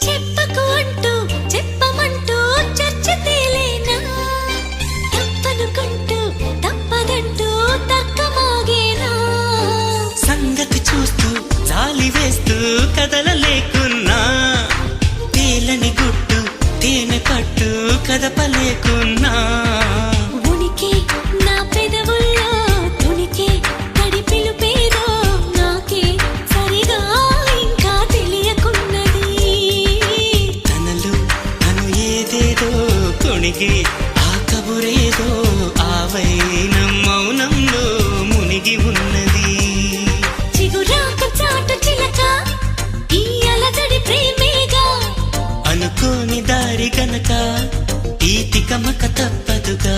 చెప్పకు అంటూ చెప్పమంటూ చర్చ తేలేనా తప్పనుకుంటూ తప్పదంటూ తక్కమాగేనా సంగతి చూస్తూ జాలి వేస్తూ కదలలేకున్నా తేలని గుట్టు తేనె పట్టు కదపలేకున్నా ఉనికి నా పెదవుల్లో తునికి తడి పిలుపేదో నాకే సరిగా ఇంకా తెలియకున్నది తనలు తను ఏదేదో కొణిగి ఆ కబురేదో ఆవైన మౌనంలో మునిగి ఉన్నది చిగురాక చాటు చిలక ఈ అలజడి ప్రేమేగా అనుకోని దారి గనక ఈ తికమక తప్పదుగా